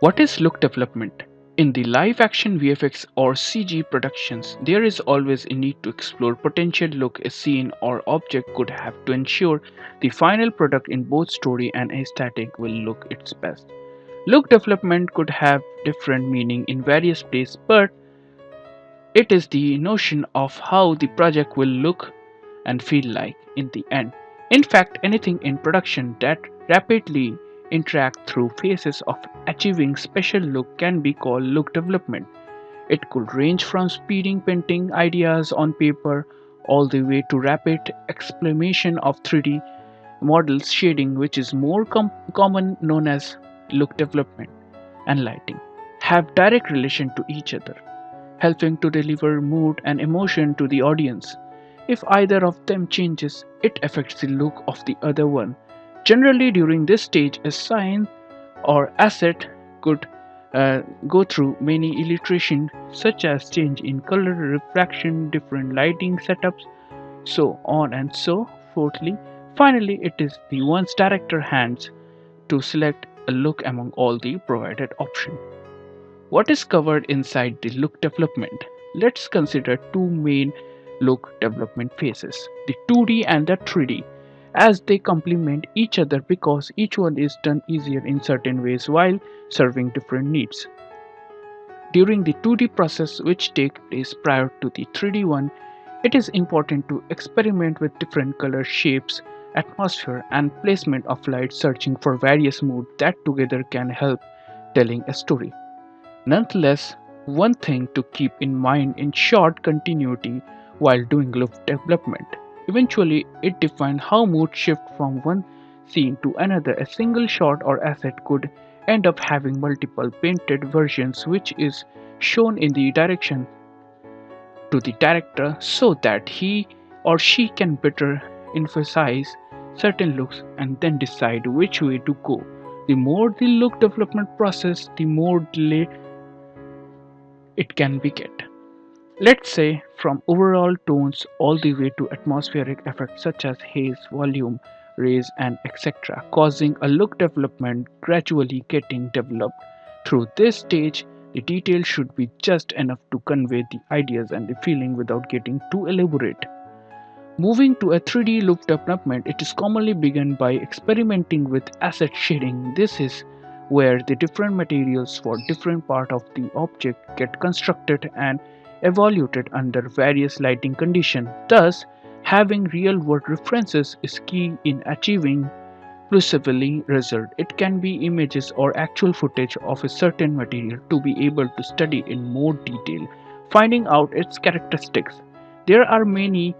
What is look development? In the live action VFX or CG productions, there is always a need to explore potential look a scene or object could have to ensure the final product in both story and aesthetic will look its best. Look development could have different meaning in various places, but it is the notion of how the project will look and feel like in the end. In fact, anything in production that rapidly interact through phases of achieving special look can be called look development. It could range from speeding painting ideas on paper all the way to rapid exploration of 3D models shading, which is more common known as look development, and lighting have direct relation to each other, helping to deliver mood and emotion to the audience. If either of them changes, it affects the look of the other one. Generally, during this stage, a sign or asset could go through many iterations, such as change in color, refraction, different lighting setups, so on and so forthly. Finally, it is the one's director hands to select a look among all the provided options. What is covered inside the look development? Let's consider two main look development phases, the 2D and the 3D, as they complement each other because each one is done easier in certain ways while serving different needs. During the 2D process, which takes place prior to the 3D one, it is important to experiment with different color shapes, atmosphere, and placement of light, searching for various moods that together can help telling a story. Nonetheless, one thing to keep in mind in short continuity while doing look development. Eventually, it defines how mood shift from one scene to another. A single shot or asset could end up having multiple painted versions, which is shown in the direction to the director so that he or she can better emphasize certain looks and then decide which way to go. The more the look development process, the more delay it can be get. Let's say from overall tones all the way to atmospheric effects such as haze, volume, rays, and etc., causing a look development gradually getting developed. Through this stage, the detail should be just enough to convey the ideas and the feeling without getting too elaborate. Moving to a 3D look development, it is commonly begun by experimenting with asset shading. This is where the different materials for different part of the object get constructed and evaluated under various lighting conditions. Thus, having real-world references is key in achieving plausible result. It can be images or actual footage of a certain material to be able to study in more detail, finding out its characteristics. There are many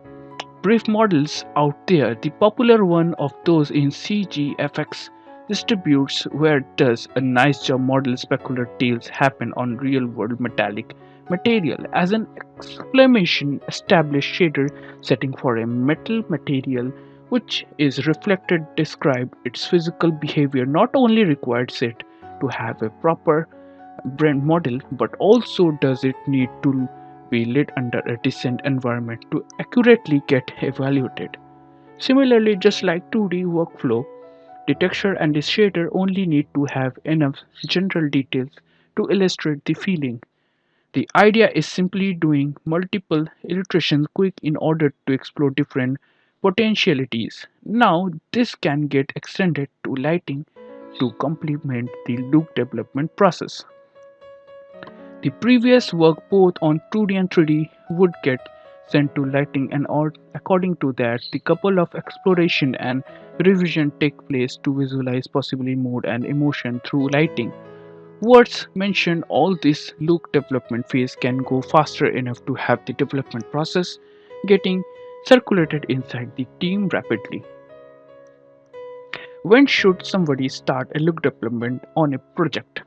brief models out there. The popular one of those in CGFX distributes where does a nice job model specular tales happen on real world metallic material as an exclamation established shader setting for a metal material which is reflected describe its physical behavior not only requires it to have a proper brand model but also does it need to be lit under a decent environment to accurately get evaluated. Similarly, just like 2D workflow, the texture and the shader only need to have enough general details to illustrate the feeling. The idea is simply doing multiple iterations quick in order to explore different potentialities. Now, this can get extended to lighting to complement the look development process. The previous work both on 2D and 3D would get sent to lighting and according to that the couple of exploration and revision take place to visualize possibly mood and emotion through lighting. Words mentioned all this look development phase can go faster enough to have the development process getting circulated inside the team rapidly. When should somebody start a look development on a project?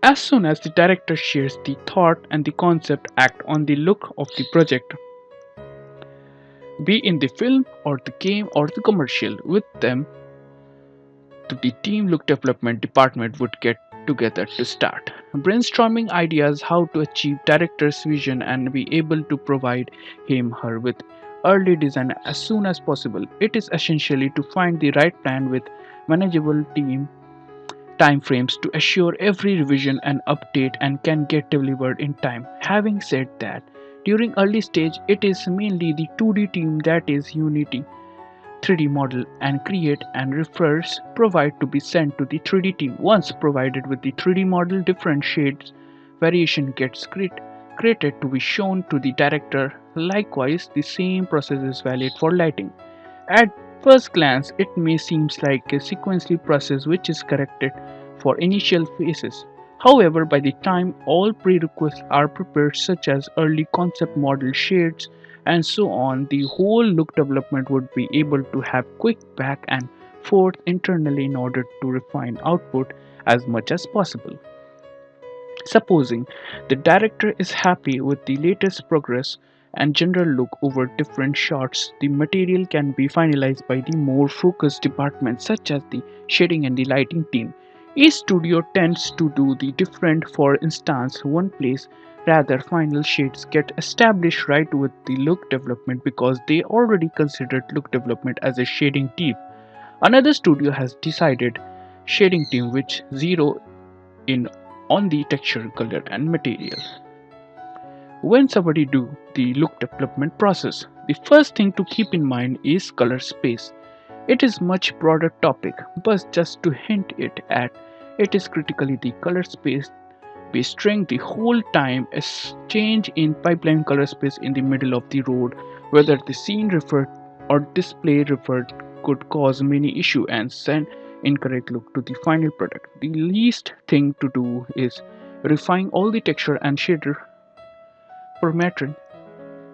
As soon as the director shares the thought and the concept act on the look of the project, be in the film or the game or the commercial, with them to the team look development department would get together to start brainstorming ideas how to achieve director's vision and be able to provide him her with early design as soon as possible. It is essentially to find the right plan with manageable team timeframes to assure every revision and update and can get delivered in time. Having said that, during early stage it is mainly the 2D team that is Unity 3D model and create and refers provide to be sent to the 3D team. Once provided with the 3D model, different shades variation gets created to be shown to the director. Likewise, the same process is valid for lighting. At first glance, it may seem like a sequentially process which is corrected for initial phases. However, by the time all prerequisites are prepared, such as early concept model shades and so on, the whole look development would be able to have quick back and forth internally in order to refine output as much as possible. Supposing the director is happy with the latest progress and general look over different shots, the material can be finalized by the more focused departments such as the shading and the lighting team. Each studio tends to do the different. For instance, one place rather final shades get established right with the look development because they already considered look development as a shading team. Another studio has decided shading team which zero in on the texture, color and material. When somebody do the look development process, the first thing to keep in mind is color space. It is much broader topic, but just to hint it at, it is critically the color space be string the whole time. A change in pipeline color space in the middle of the road, whether the scene referred or display referred, could cause many issue and send incorrect look to the final product. The least thing to do is refine all the texture and shader parameters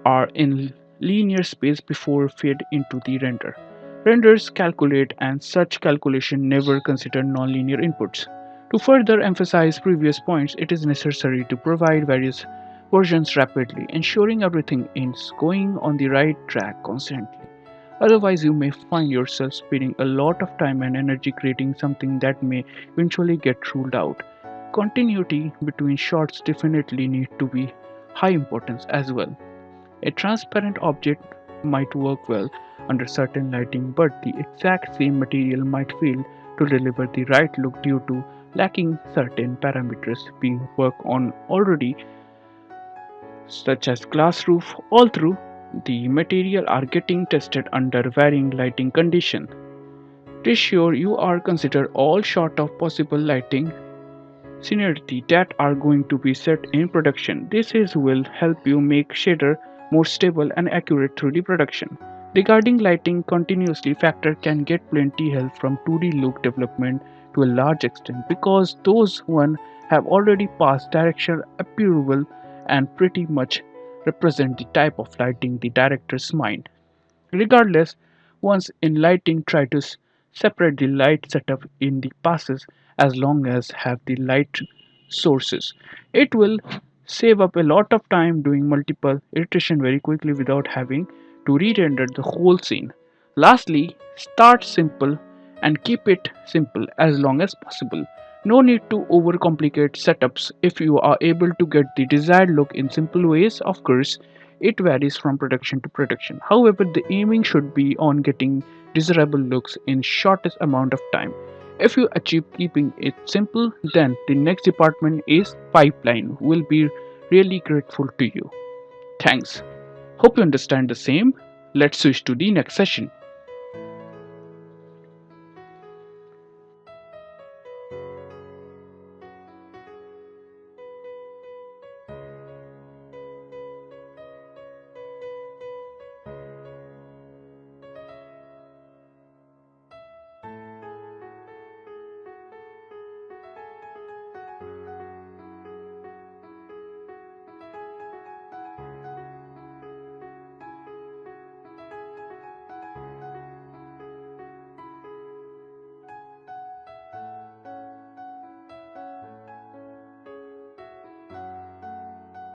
are in linear space before fed into the render. Renders calculate and such calculation never consider nonlinear inputs. To further emphasize previous points, it is necessary to provide various versions rapidly, ensuring everything is going on the right track constantly. Otherwise, you may find yourself spending a lot of time and energy creating something that may eventually get ruled out. Continuity between shots definitely need to be high importance as well. A transparent object might work well under certain lighting, but the exact same material might fail to deliver the right look due to lacking certain parameters being worked on already, such as glass roof. All through the material are getting tested under varying lighting conditions. Be sure you are consider all sort of possible lighting scenery that are going to be set in production. This is will help you make shader more stable and accurate through the production. Regarding lighting, continuously factor can get plenty help from 2D look development to a large extent because those one have already passed direction approval and pretty much represent the type of lighting the director's mind. Regardless, once in lighting, try to separate the light setup in the passes as long as have the light sources. It will save up a lot of time doing multiple iteration very quickly without having to re-render the whole scene. Lastly, start simple and keep it simple as long as possible. No need to overcomplicate setups if you are able to get the desired look in simple ways. Of course, it varies from production to production. However, the aiming should be on getting desirable looks in shortest amount of time. If you achieve keeping it simple, then the next department is pipeline will be really grateful to you. Thanks. Hope you understand the same. Let's switch to the next session.